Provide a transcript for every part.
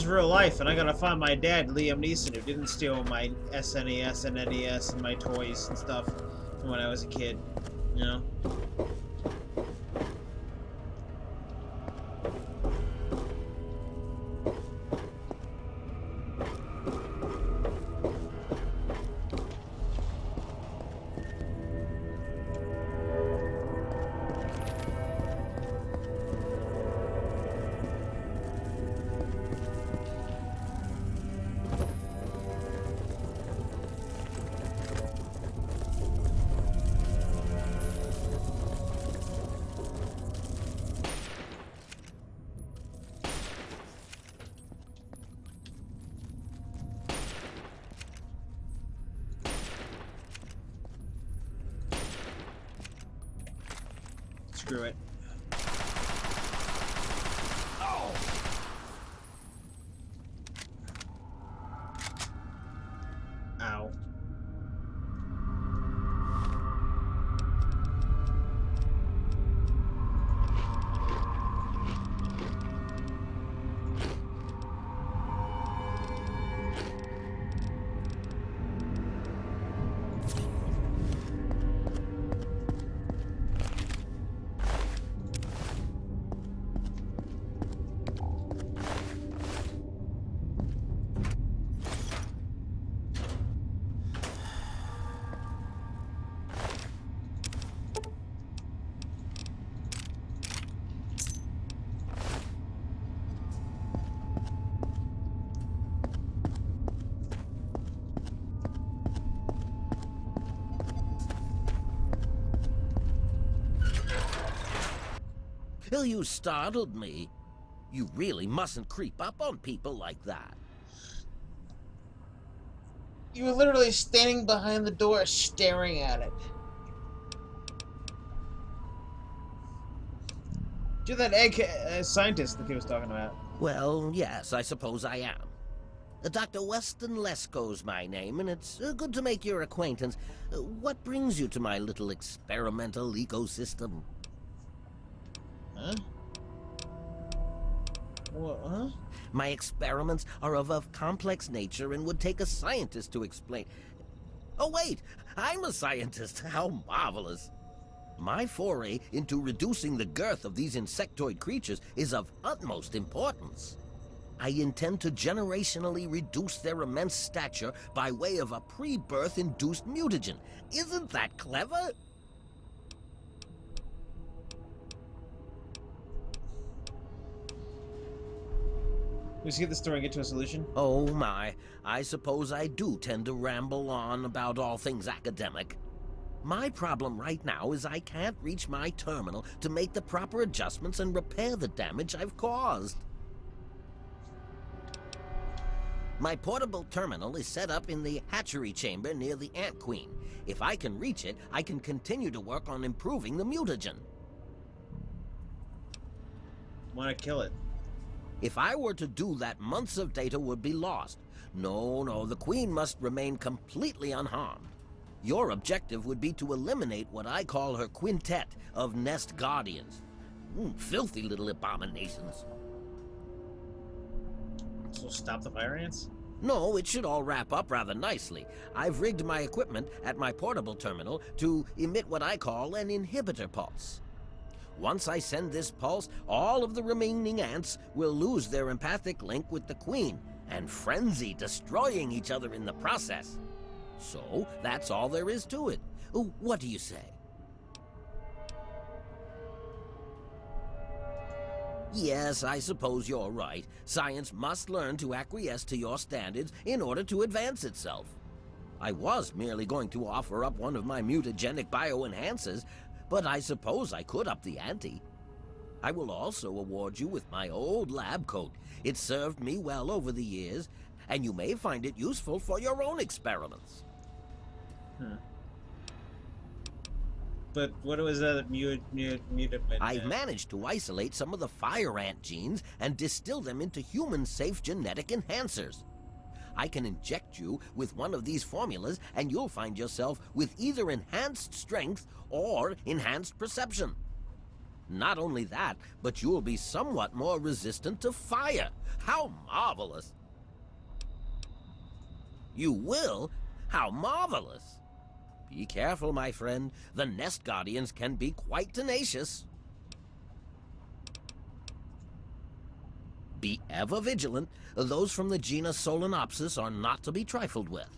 is real life, and I gotta find my dad, Liam Neeson, who didn't steal my SNES and NES and my toys and stuff when I was a kid. You know? Screw it. Oh. Ow. Well, you startled me. You really mustn't creep up on people like that. You were literally standing behind the door staring at it. You're that egg scientist that he was talking about. Well, yes, I suppose I am. Dr. Weston Lesko's my name, and it's good to make your acquaintance. What brings you to my little experimental ecosystem? Huh? What, huh? My experiments are of a complex nature and would take a scientist to explain. Oh, wait! I'm a scientist! How marvelous! My foray into reducing the girth of these insectoid creatures is of utmost importance. I intend to generationally reduce their immense stature by way of a pre-birth induced mutagen. Isn't that clever? Let's get the story and get to a solution. Oh my, I suppose I do tend to ramble on about all things academic. My problem right now is I can't reach my terminal to make the proper adjustments and repair the damage I've caused. My portable terminal is set up in the hatchery chamber near the Ant Queen. If I can reach it, I can continue to work on improving the mutagen. Want to kill it? If I were to do that, months of data would be lost. No, the Queen must remain completely unharmed. Your objective would be to eliminate what I call her quintet of nest guardians. Filthy little abominations. So stop the fire ants? No, it should all wrap up rather nicely. I've rigged my equipment at my portable terminal to emit what I call an inhibitor pulse. Once I send this pulse, all of the remaining ants will lose their empathic link with the Queen and frenzy, destroying each other in the process. So, that's all there is to it. What do you say? Yes, I suppose you're right. Science must learn to acquiesce to your standards in order to advance itself. I was merely going to offer up one of my mutagenic bioenhancers, but I suppose I could up the ante. I will also award you with my old lab coat. It served me well over the years, and you may find it useful for your own experiments. But what was that mutant? I've managed to isolate some of the fire ant genes and distill them into human-safe genetic enhancers. I can inject you with one of these formulas, and you'll find yourself with either enhanced strength or enhanced perception. Not only that, but you'll be somewhat more resistant to fire. How marvelous! You will? How marvelous! Be careful, my friend. The nest guardians can be quite tenacious. Be ever vigilant. Those from the genus Solenopsis are not to be trifled with.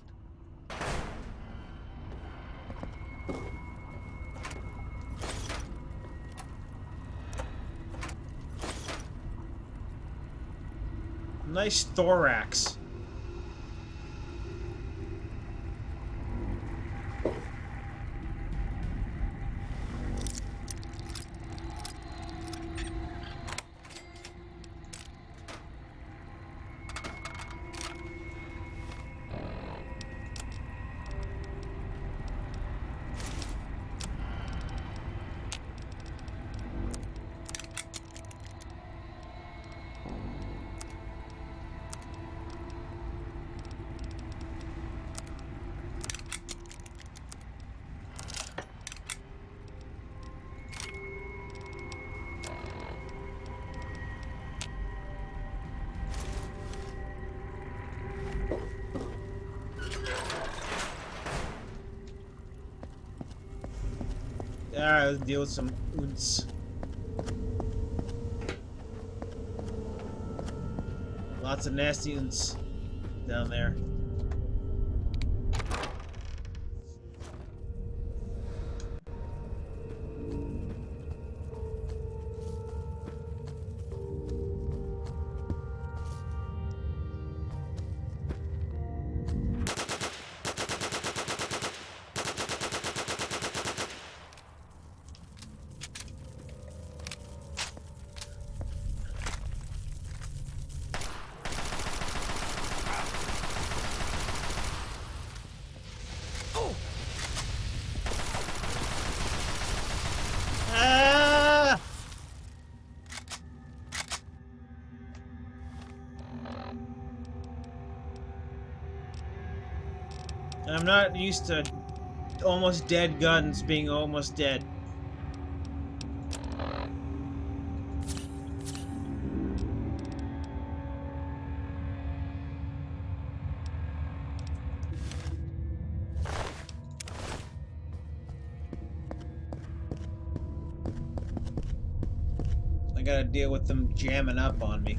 Nice thorax. Alright, let's deal with some oonts. Lots of nasty oonts down there. I'm not used to almost dead guns being almost dead. I gotta deal with them jamming up on me.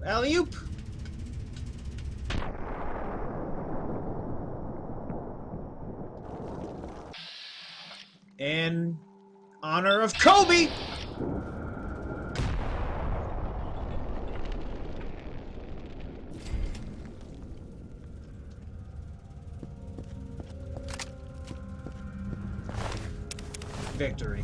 Alley-oop! In honor of Kobe! Victory.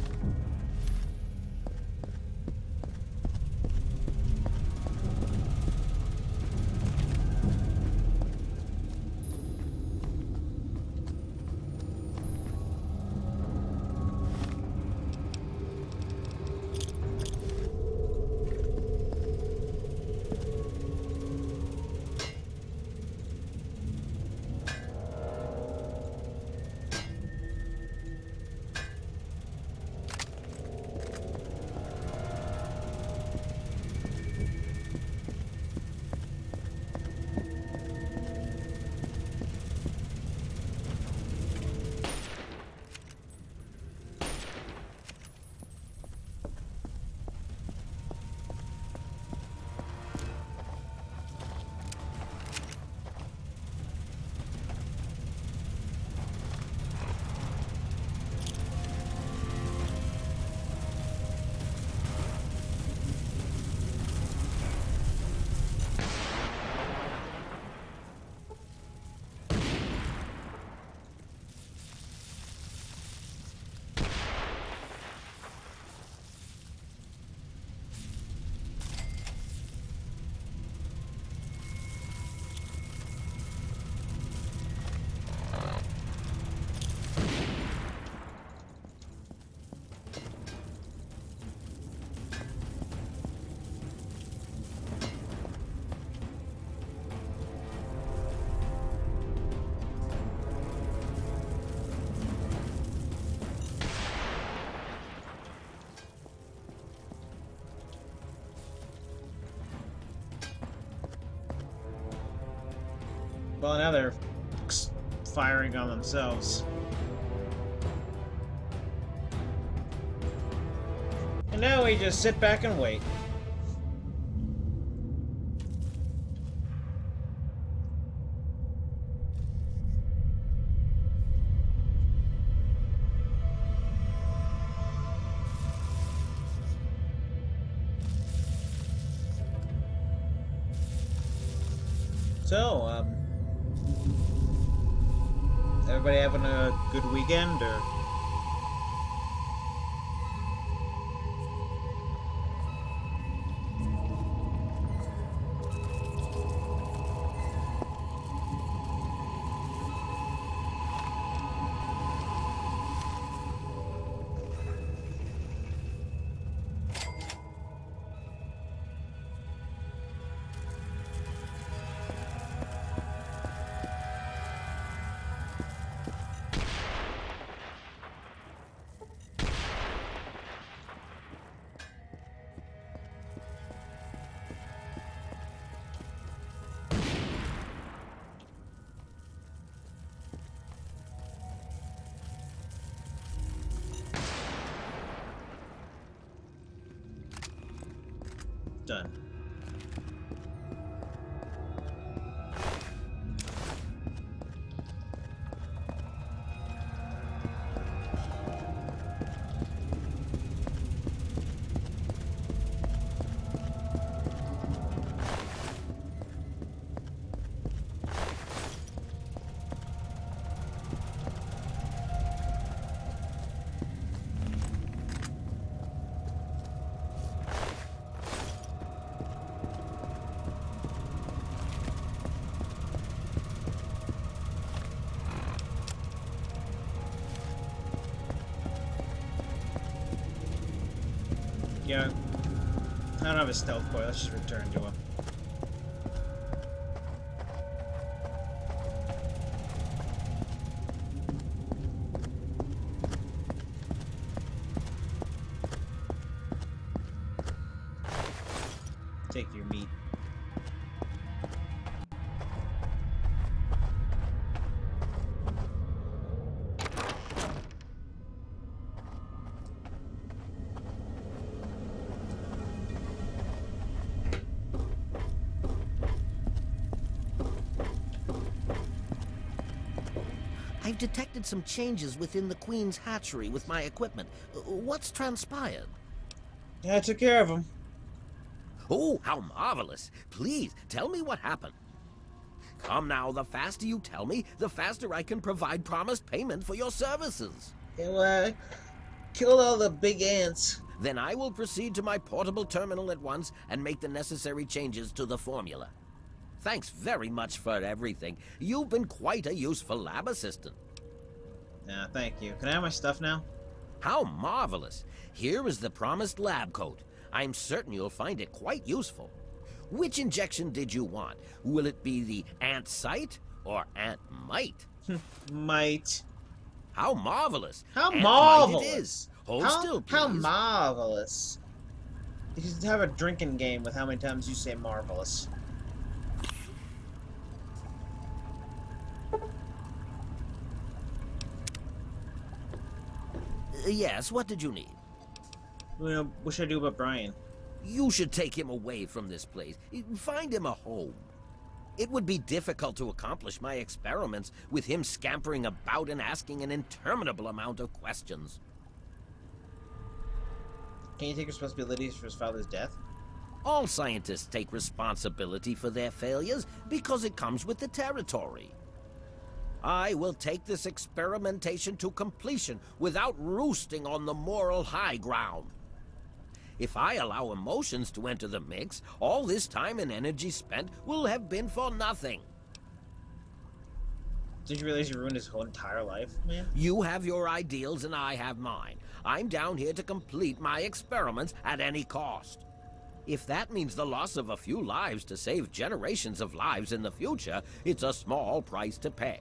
Well, now they're firing on themselves. And now we just sit back and wait. So, everybody having a good weekend, or? Done. Yeah. I don't have a stealth point. Let's just return to him. Take your meat. I've detected some changes within the Queen's hatchery with my equipment. What's transpired? Yeah, I took care of him. Oh, how marvelous. Please, tell me what happened. Come now, the faster you tell me, the faster I can provide promised payment for your services. Yeah, well, I killed all the big ants. Then I will proceed to my portable terminal at once and make the necessary changes to the formula. Thanks very much for everything. You've been quite a useful lab assistant. Yeah, thank you. Can I have my stuff now? How marvelous. Here is the promised lab coat. I'm certain you'll find it quite useful. Which injection did you want? Will it be the ant sight or ant mite? Might. How marvelous. How Ant marvelous. Mite it is. Hold still, please. How marvelous. You should have a drinking game with how many times you say marvelous. Yes, what did you need? You know, what should I do about Brian? You should take him away from this place. Find him a home. It would be difficult to accomplish my experiments with him scampering about and asking an interminable amount of questions. Can you take responsibilities for his father's death? All scientists take responsibility for their failures because it comes with the territory. I will take this experimentation to completion without roosting on the moral high ground. If I allow emotions to enter the mix, all this time and energy spent will have been for nothing. Did you realize you ruined his whole entire life, man? You have your ideals and I have mine. I'm down here to complete my experiments at any cost. If that means the loss of a few lives to save generations of lives in the future, it's a small price to pay.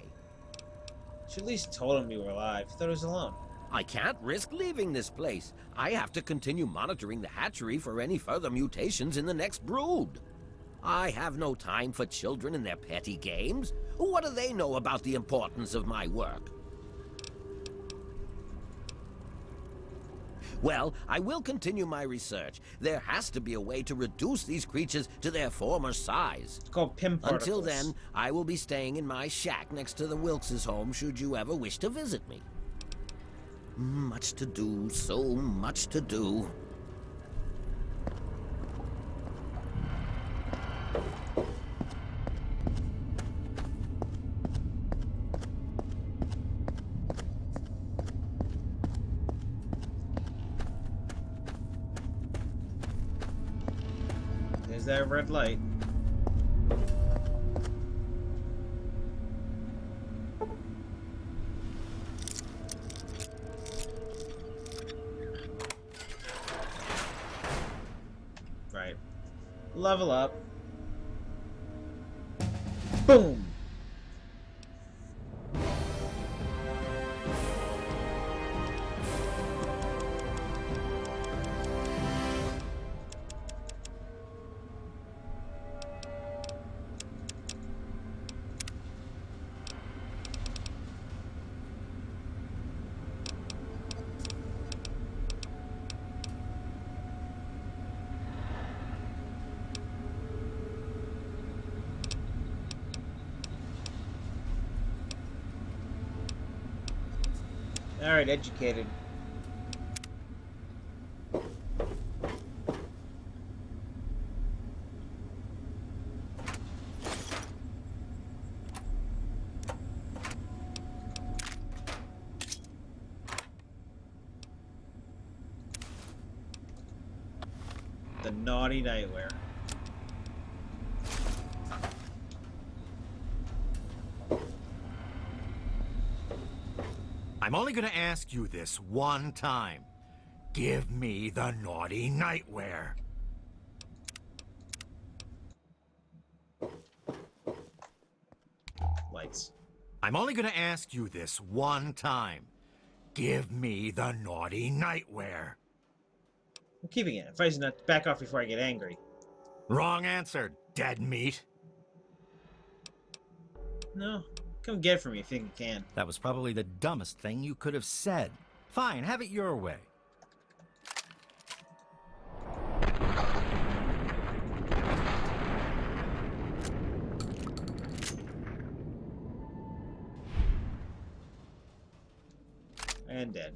You should at least told him you were alive. I thought he was alone. I can't risk leaving this place. I have to continue monitoring the hatchery for any further mutations in the next brood. I have no time for children and their petty games. What do they know about the importance of my work? Well, I will continue my research. There has to be a way to reduce these creatures to their former size. It's called Pym particles. Until then, I will be staying in my shack next to the Wilkes' home should you ever wish to visit me. Much to do, so much to do. There's that red light. Right. Level up. Boom! Alright, educated. The naughty nightwear. I'm only gonna ask you this one time. Give me the naughty nightwear. Lights. I'm only gonna ask you this one time. Give me the naughty nightwear. I'm keeping it. If I just not back off before I get angry. Wrong answer, dead meat. No. Come get it from me if you think you can. That was probably the dumbest thing you could have said. Fine, have it your way. And dead.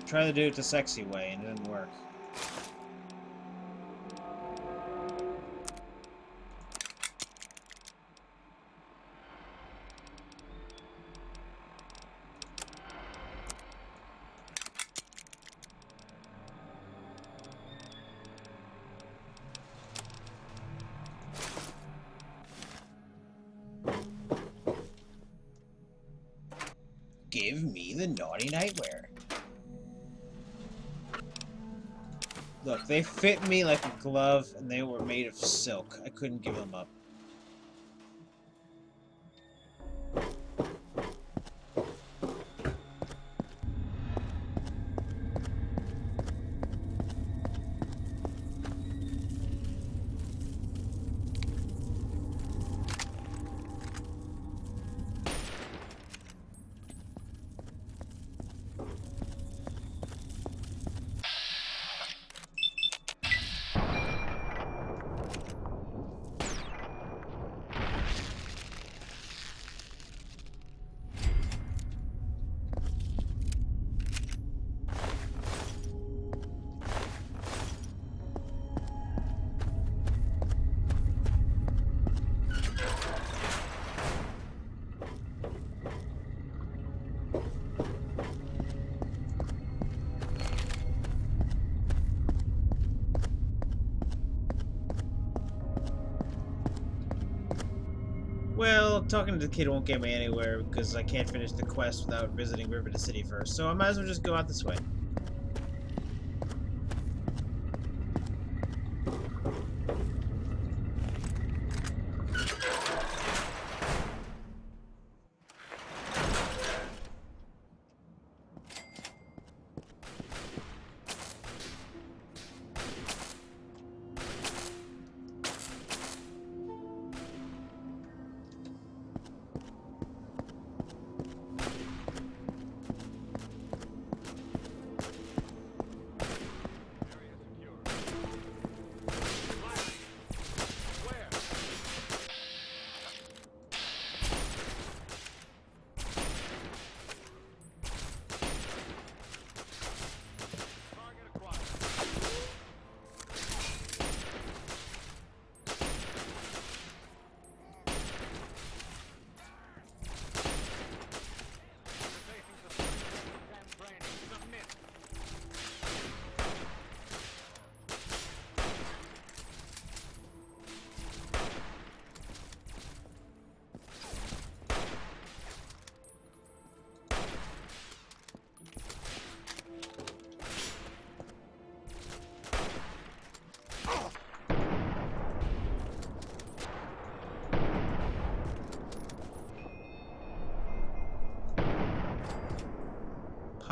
Try to do it the sexy way and it didn't work. Give me the naughty nightwear. Look, they fit me like a glove, and they were made of silk. I couldn't give them up. Well, talking to the kid won't get me anywhere because I can't finish the quest without visiting River City first, so I might as well just go out this way.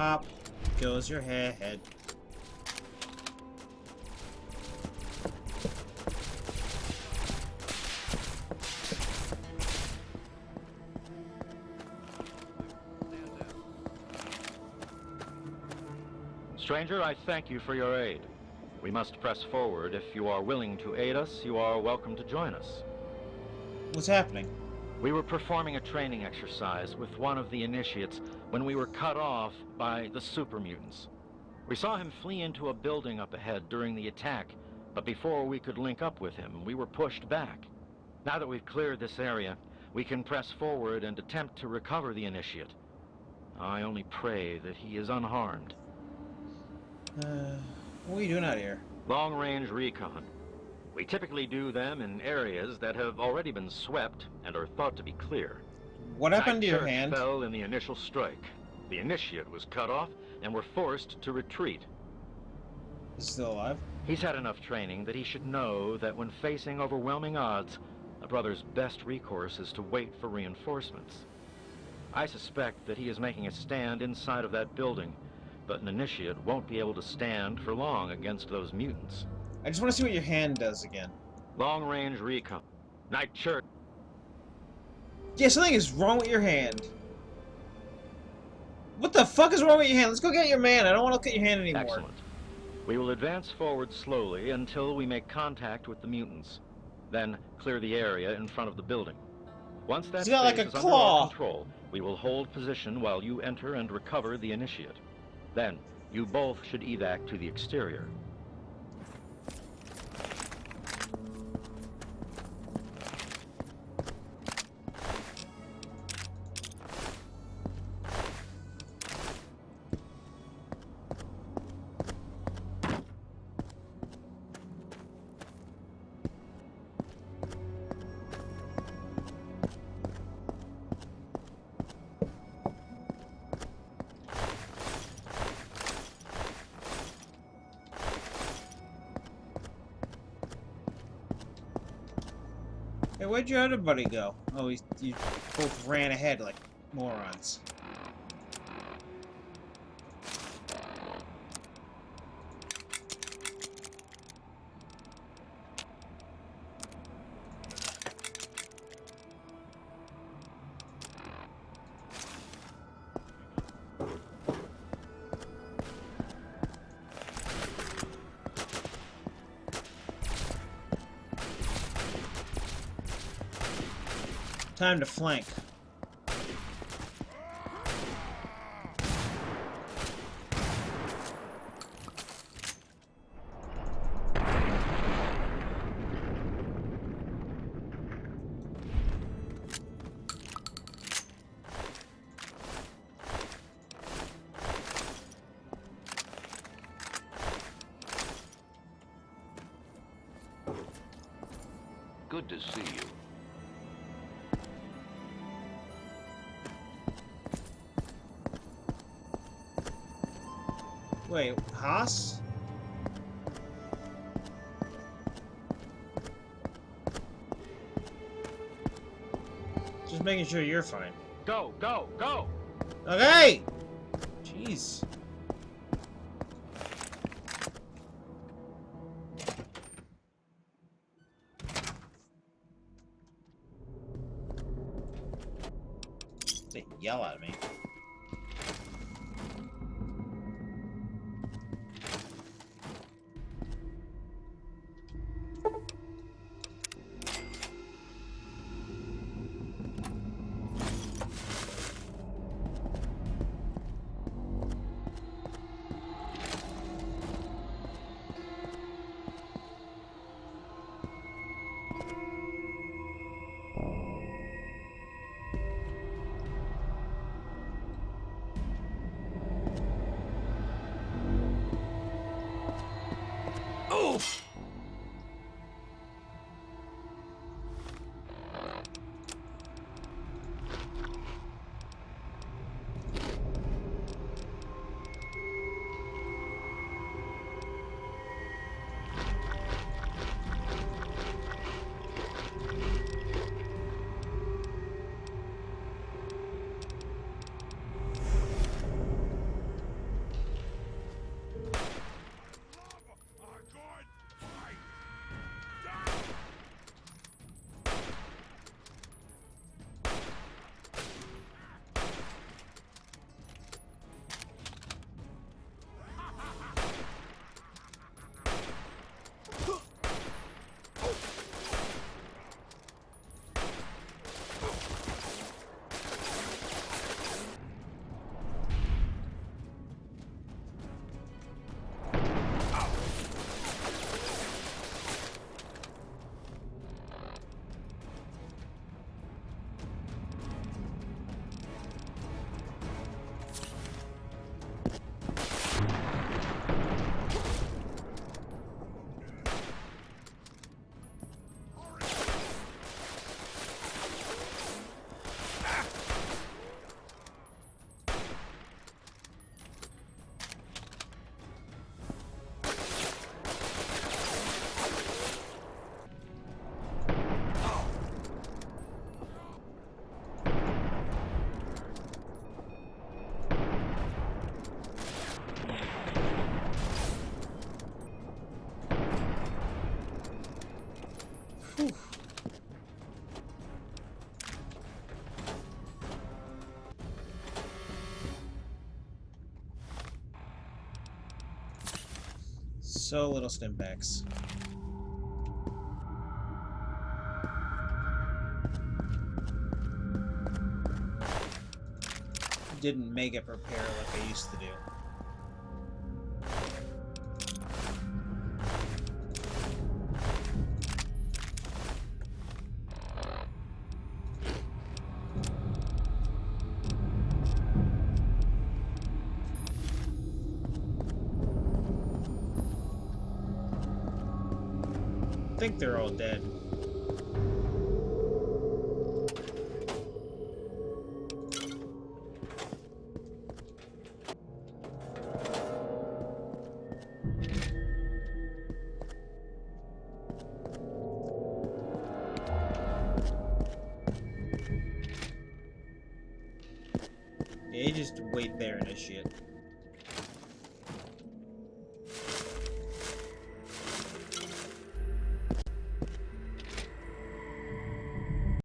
Pop goes your head. Stranger, I thank you for your aid. We must press forward. If you are willing to aid us, you are welcome to join us. What's happening? We were performing a training exercise with one of the initiates when we were cut off by the super mutants. We saw him flee into a building up ahead during the attack, but before we could link up with him, we were pushed back. Now that we've cleared this area, we can press forward and attempt to recover the initiate. I only pray that he is unharmed. What are you doing out here? Long-range recon. We typically do them in areas that have already been swept and are thought to be clear. What happened to your Church hand? fell in the initial strike. The initiate was cut off and were forced to retreat. He's still alive? He's had enough training that he should know that when facing overwhelming odds, a brother's best recourse is to wait for reinforcements. I suspect that he is making a stand inside of that building, but an initiate won't be able to stand for long against those mutants. I just want to see what your hand does again. Long-range recon. Night Church. Yeah, something is wrong with your hand. What the fuck is wrong with your hand? Let's go get your man. I don't want to look at your hand anymore. Excellent. We will advance forward slowly until we make contact with the mutants. Then clear the area in front of the building. Once that He's got like space a is under claw. our control, we will hold position while you enter and recover the initiate. Then, you both should evac to the exterior. Hey, where'd your other buddy go? Oh, you both ran ahead like morons. Time to flank. Good to see you. Wait, Haas? Just making sure you're fine. Go, go, go! Okay! Jeez. They yell at me. So little stimpaks. Didn't mega prepare like I used to do. I think they're all dead. Yeah, you just wait there and shit.